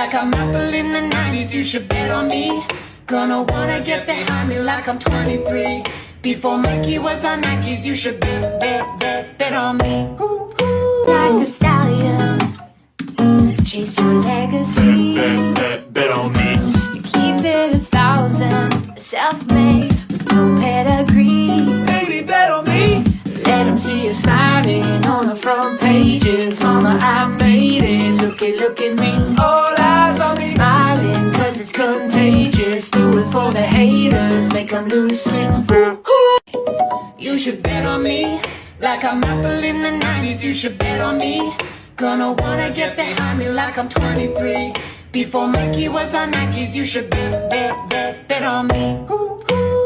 like I'm Apple in the 90s, you should bet on me. Gonna wanna get behind me like I'm 23. Before Mikey was on Nikes, you should bet on me. Like a stallion, chase your legacy. Bet on me. Keep it 1,000, self-made with no pedigree. Baby, bet on me. Let them see you smiling on the front pages. Mama, I made it, look at me. All eyes on me. Smiling cause it's contagious. Do it for the haters, make them lose sleep. You should bet on me, like I'm Apple in the 90s, you should bet on me. Gonna wanna get behind me like I'm 23. Before Mikey was on Nikes, you should bet on me.